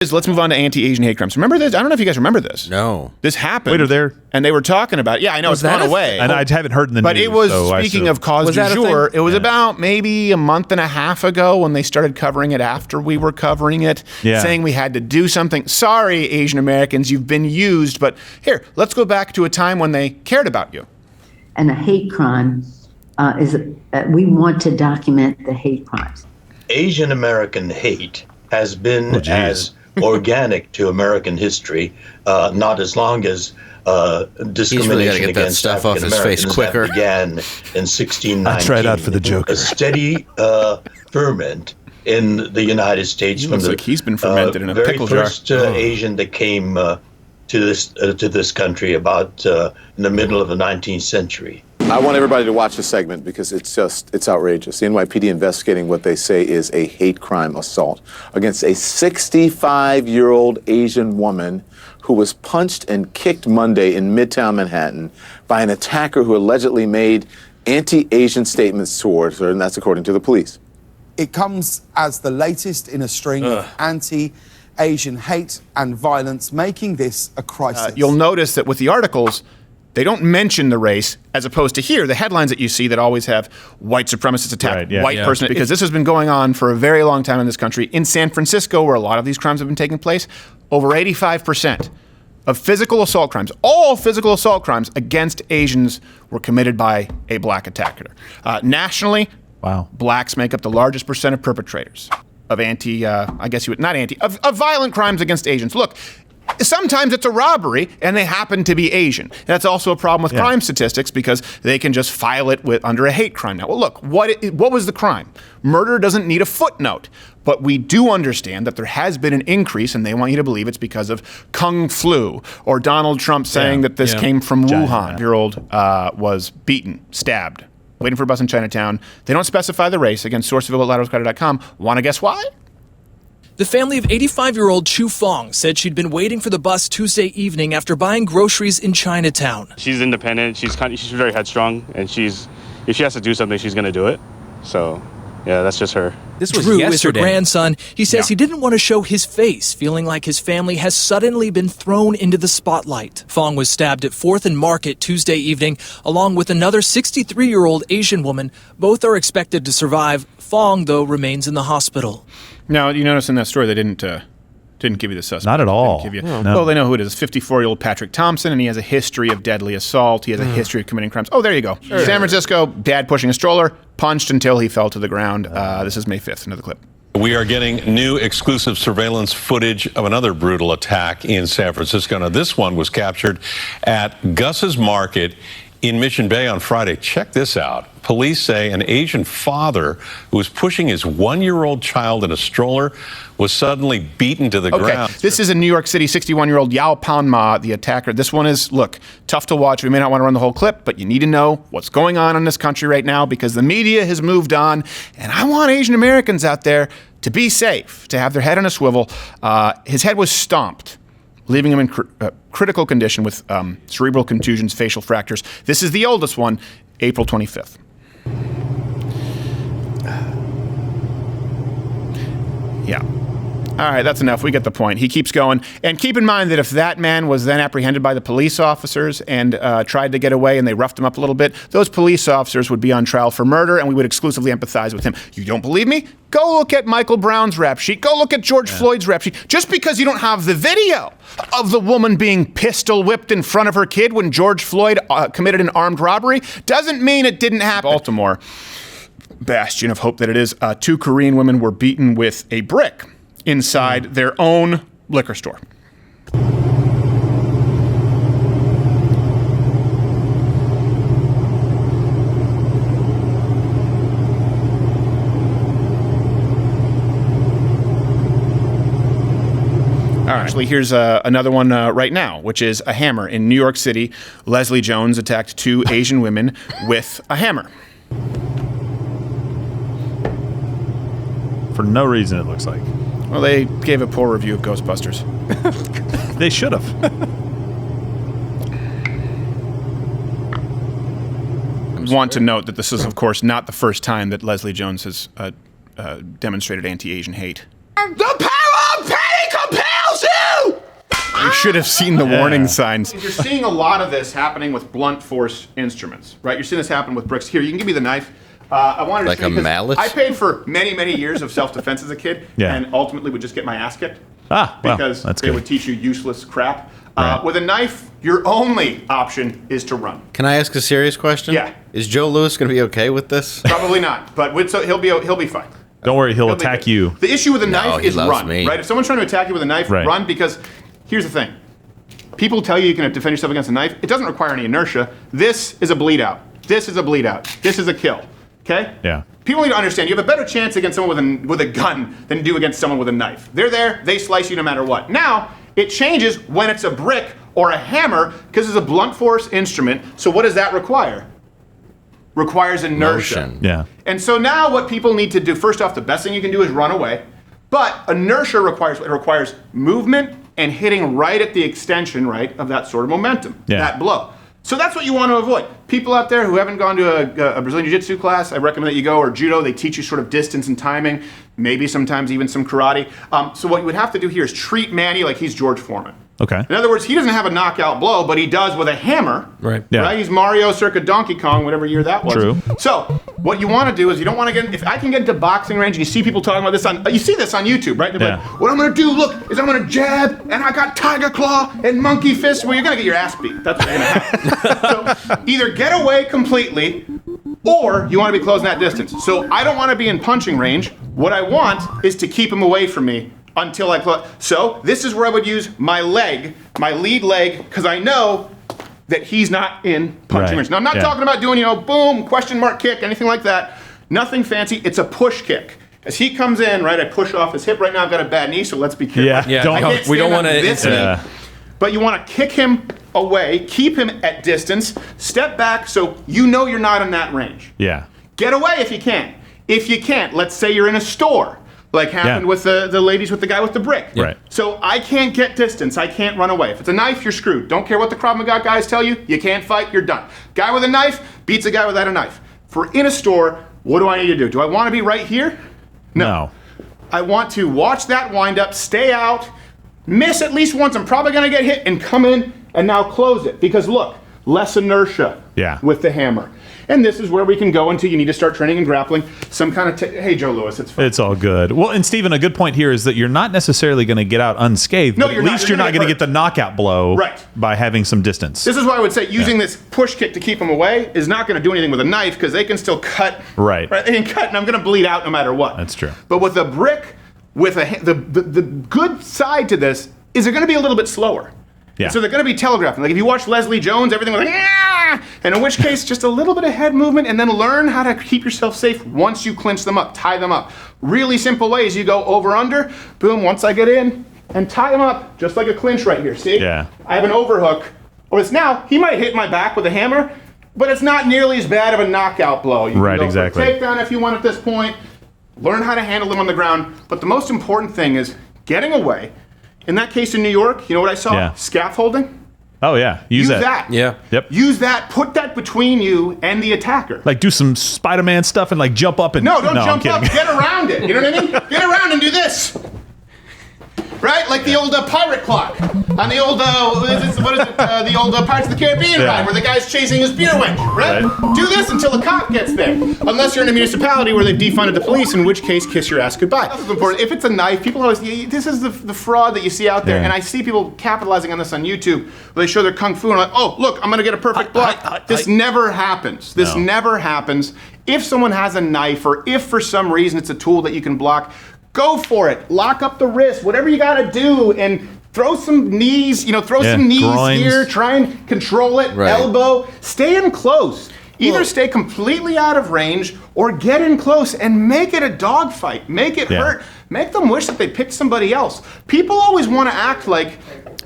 Let's move on to anti-Asian hate crimes. Remember this? I don't know if you guys remember this. No. This happened. Wait, are there? And they were talking about it. Yeah, I know, it's gone away. And I haven't heard in the news. But it was, speaking of cause du jour, it was about maybe a month and a half ago when they started covering it after we were covering it, saying we had to do something. Sorry, Asian Americans, you've been used. But here, let's go back to a time when they cared about you. And a hate crime we want to document the hate crimes. Asian American hate has been as organic to American history, not as long as discrimination against African Americans that began in 1619. I tried out for the Joker. A steady ferment in the United States from the he's been fermented in a very pickle jar. first Asian that came to this country about in the middle of the 19th century. I want everybody to watch this segment because it's outrageous. The NYPD investigating what they say is a hate crime assault against a 65-year-old Asian woman who was punched and kicked Monday in Midtown Manhattan by an attacker who allegedly made anti-Asian statements towards her, and that's according to the police. It comes as the latest in a string of anti-Asian hate and violence, making this a crisis. You'll notice that with the articles, they don't mention the race, as opposed to here, the headlines that you see that always have white supremacist attack, white person, because this has been going on for a very long time in this country. In San Francisco, where a lot of these crimes have been taking place, over 85% of physical assault crimes, all physical assault crimes against Asians, were committed by a black attacker. Nationally, blacks make up the largest percent of perpetrators of of violent crimes against Asians. Look, sometimes it's a robbery and they happen to be Asian. That's also a problem with crime statistics because they can just file it under a hate crime. Now, well, look, what was the crime? Murder doesn't need a footnote, but we do understand that there has been an increase, and they want you to believe it's because of Kung Flu or Donald Trump saying that this came from Wuhan. Year-old was beaten, stabbed, waiting for a bus in Chinatown. They don't specify the race. Again, source of @loudwascrowder.com. Want to guess why? The family of 85-year-old Chu Fong said she'd been waiting for the bus Tuesday evening after buying groceries in Chinatown. She's independent. She's very headstrong, and if she has to do something, she's going to do it. So, yeah, that's just her. This was Drew is her grandson. He says he didn't want to show his face, feeling like his family has suddenly been thrown into the spotlight. Fong was stabbed at 4th and Market Tuesday evening, along with another 63-year-old Asian woman. Both are expected to survive. Fong, though, remains in the hospital. Now, you notice in that story they didn't give you the suspect. Not at all. Well, they know who it is. 54-year-old Patrick Thompson, and he has a history of deadly assault. He has a history of committing crimes. Oh, there you go. Sure. San Francisco, dad pushing a stroller, punched until he fell to the ground. This is May 5th. Another clip. We are getting new exclusive surveillance footage of another brutal attack in San Francisco. Now, this one was captured at Gus's Market in Mission Bay on Friday. Check this out. Police say an Asian father who was pushing his 1-year-old child in a stroller was suddenly beaten to the ground. This is in New York City, 61-year-old Yao Panma, the attacker. This one is, look, tough to watch. We may not want to run the whole clip, but you need to know what's going on in this country right now because the media has moved on, and I want Asian Americans out there to be safe, to have their head on a swivel. His head was stomped, leaving him in critical condition with cerebral contusions, facial fractures. This is the oldest one, April 25th. Yeah. All right, that's enough. We get the point. He keeps going. And keep in mind that if that man was then apprehended by the police officers and tried to get away and they roughed him up a little bit, those police officers would be on trial for murder and we would exclusively empathize with him. You don't believe me? Go look at Michael Brown's rap sheet. Go look at George Floyd's rap sheet. Just because you don't have the video of the woman being pistol whipped in front of her kid when George Floyd committed an armed robbery doesn't mean it didn't happen. Baltimore, bastion of hope that it is, 2 Korean women were beaten with a brick inside their own liquor store. Actually, here's another one right now, which is a hammer. In New York City, Leslie Jones attacked 2 Asian women with a hammer. For no reason, it looks like. Well, they gave a poor review of Ghostbusters. They should have. Want to note that this is, of course, not the first time that Leslie Jones has demonstrated anti-Asian hate. The power of petty compare! should have seen the warning signs. You're seeing a lot of this happening with blunt force instruments, right? You're seeing this happen with bricks. Here, you can give me the knife. I wanted to like a mallet? I paid for many, many years of self-defense as a kid, and ultimately would just get my ass kicked. Because they would teach you useless crap. Right. With a knife, your only option is to run. Can I ask a serious question? Yeah. Is Joe Louis going to be okay with this? Probably not, but he'll be fine. Don't worry, he'll attack you. The issue with a knife is run, me. right? If someone's trying to attack you with a knife, run, because here's the thing. People tell you can defend yourself against a knife. It doesn't require any inertia. This is a bleed out. This is a bleed out. This is a kill. Okay? Yeah. People need to understand you have a better chance against someone with a gun than you do against someone with a knife. They're there, they slice you no matter what. Now, it changes when it's a brick or a hammer because it's a blunt force instrument. So what does that require? Requires inertia. Motion. Yeah. And so now what people need to do, first off, the best thing you can do is run away. But inertia requires movement and hitting right at the extension, right, of that sort of momentum, that blow. So that's what you want to avoid. People out there who haven't gone to a Brazilian Jiu-Jitsu class, I recommend that you go, or Judo. They teach you sort of distance and timing, maybe sometimes even some karate. So what you would have to do here is treat Manny like he's George Foreman. Okay. In other words, he doesn't have a knockout blow, but he does with a hammer. Right. Yeah. Right? He's Mario circa Donkey Kong, whatever year that was. True. So what you want to do is you don't want to get, if I can get into boxing range, and you see people talking about this you see this on YouTube, right? They're like, what I'm going to do, look, is I'm going to jab, and I got tiger claw and monkey fist. Well, you're going to get your ass beat. That's what's going to happen. So either get away completely, or you want to be closing that distance. So I don't want to be in punching range. What I want is to keep him away from me until I close. So this is where I would use my leg, my lead leg, because I know that he's not in punching range. Now, I'm not talking about doing, boom, question mark kick, anything like that. Nothing fancy. It's a push kick. As he comes in, right, I push off his hip. Right now I've got a bad knee, so let's be careful. We don't want to. But you want to kick him away, keep him at distance, step back so you know you're not in that range. Yeah. Get away if you can. If you can't, let's say you're in a store, like happened with the ladies with the guy with the brick. Right. So I can't get distance. I can't run away. If it's a knife, you're screwed. Don't care what the Krav Maga guys tell you. You can't fight. You're done. Guy with a knife beats a guy without a knife. For in a store, what do I need to do? Do I want to be right here? No. I want to watch that wind up, stay out, miss at least once. I'm probably going to get hit and come in and now close it. Because look, less inertia with the hammer. And this is where we can go until you need to start training and grappling. Some kind of, hey, Joe Louis, it's fine. It's all good. Well, and Stephen, a good point here is that you're not necessarily going to get out unscathed. No, but at least you're not going to get the knockout blow by having some distance. This is why I would say using this push kick to keep them away is not going to do anything with a knife because they can still cut. Right. They can cut, and I'm going to bleed out no matter what. That's true. But with a brick, with the good side to this is they're going to be a little bit slower. Yeah. So they're going to be telegraphing. Like if you watch Leslie Jones, everything was like, yeah! And in which case, just a little bit of head movement and then learn how to keep yourself safe once you clinch them up, tie them up. Really simple ways. You go over, under, boom, once I get in, and tie them up, just like a clinch right here. See? Yeah. I have an overhook. Or it's now, he might hit my back with a hammer, but it's not nearly as bad of a knockout blow. You can go exactly. For a takedown if you want at this point. Learn how to handle them on the ground. But the most important thing is getting away. In that case in New York, you know what I saw? Yeah. Scaffolding. Oh, yeah. Use that. Yeah. Yep. Use that. Put that between you and the attacker. Like do some Spider-Man stuff and like jump up and... No, don't jump up. Get around it. You know what I mean? Get around and do this. Right? Like the old pirate clock. On the old, the old Pirates of the Caribbean ride where the guy's chasing his beer wench, right? Do this until a cop gets there. Unless you're in a municipality where they've defunded the police, in which case, kiss your ass goodbye. That's important. If it's a knife, people always, this is the fraud that you see out there. And I see people capitalizing on this on YouTube where they show their kung fu and like, oh, look, I'm going to get a perfect block. This never happens. This never happens. If someone has a knife or if for some reason it's a tool that you can block, go for it. Lock up the wrist, whatever you got to do, and throw some knees, some knees groins here, try and control it, elbow, stay in close. Either stay completely out of range or get in close and make it a dogfight. Make it hurt. Make them wish that they picked somebody else. People always want to act like...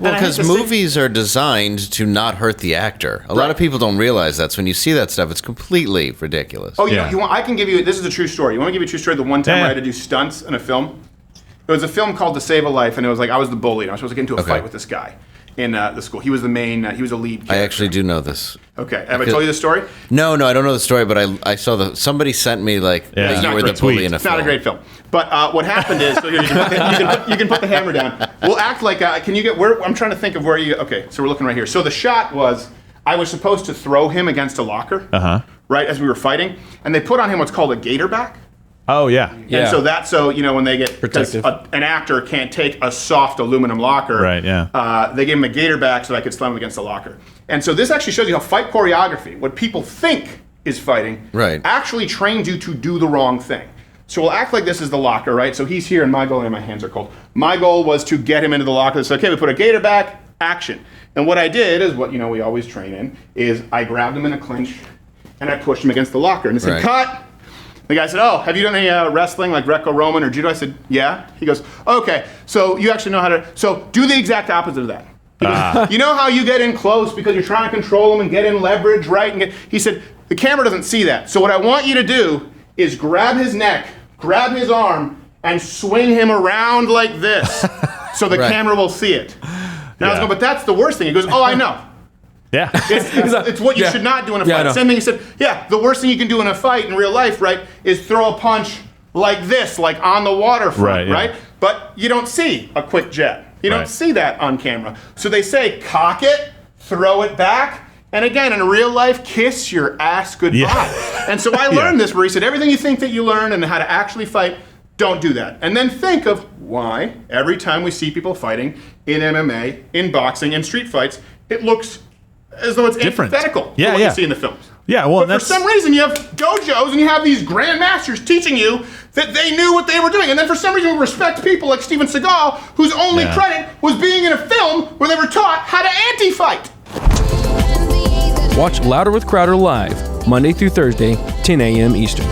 Well, because movies are designed to not hurt the actor. A lot of people don't realize that. So when you see that stuff, it's completely ridiculous. Oh, I can give you... This is a true story. You want to give you a true story? The one time I had to do stunts in a film? It was a film called To Save a Life, and it was like I was the bully, and I was supposed to get into a fight with this guy. in the school. He was the main. He was a lead character. I actually do know this. Okay, have I told you the story? No, I don't know the story, but I saw somebody sent me like you were the bully in a film. It's not a great film. But what happened is, so here, you can put the hammer down. We'll act like, can you get where, I'm trying to think of where you, okay, so we're looking right here. So the shot was, I was supposed to throw him against a locker, right, as we were fighting, and they put on him what's called a gator back. Oh, yeah. And so that's when they get, because an actor can't take a soft aluminum locker, right, yeah. They gave him a gator back so I could slam him against the locker. And so this actually shows you how fight choreography, what people think is fighting, actually trains you to do the wrong thing. So we'll act like this is the locker, right? So he's here, and my goal, and my hands are cold. My goal was to get him into the locker. So, okay, we put a gator back, action. And what I did is what, we always train in, is I grabbed him in a clinch, and I pushed him against the locker. And I said, cut! The guy said, oh, have you done any wrestling, like Greco-Roman or judo? I said, yeah. He goes, okay, so you actually know how to, so do the exact opposite of that. He goes, you know how you get in close because you're trying to control him and get in leverage, right? He said, the camera doesn't see that. So what I want you to do is grab his neck, grab his arm, and swing him around like this so the camera will see it. Now I was going, but that's the worst thing. He goes, oh, I know. Yeah. It's what you should not do in a fight. Same thing he said, the worst thing you can do in a fight in real life, right, is throw a punch like this, like on the waterfront, right? But you don't see a quick jab. You don't see that on camera. So they say, cock it, throw it back, and again, in real life, kiss your ass goodbye. Yeah. And so I learned this where he said, everything you think that you learn and how to actually fight, don't do that. And then think of why every time we see people fighting in MMA, in boxing, in street fights, it looks as though it's antithetical to what you see in the films. Yeah, well, but for some reason, you have dojos and you have these grandmasters teaching you that they knew what they were doing. And then for some reason, we respect people like Steven Seagal, whose only credit was being in a film where they were taught how to anti-fight. Watch Louder with Crowder live, Monday through Thursday, 10 a.m. Eastern.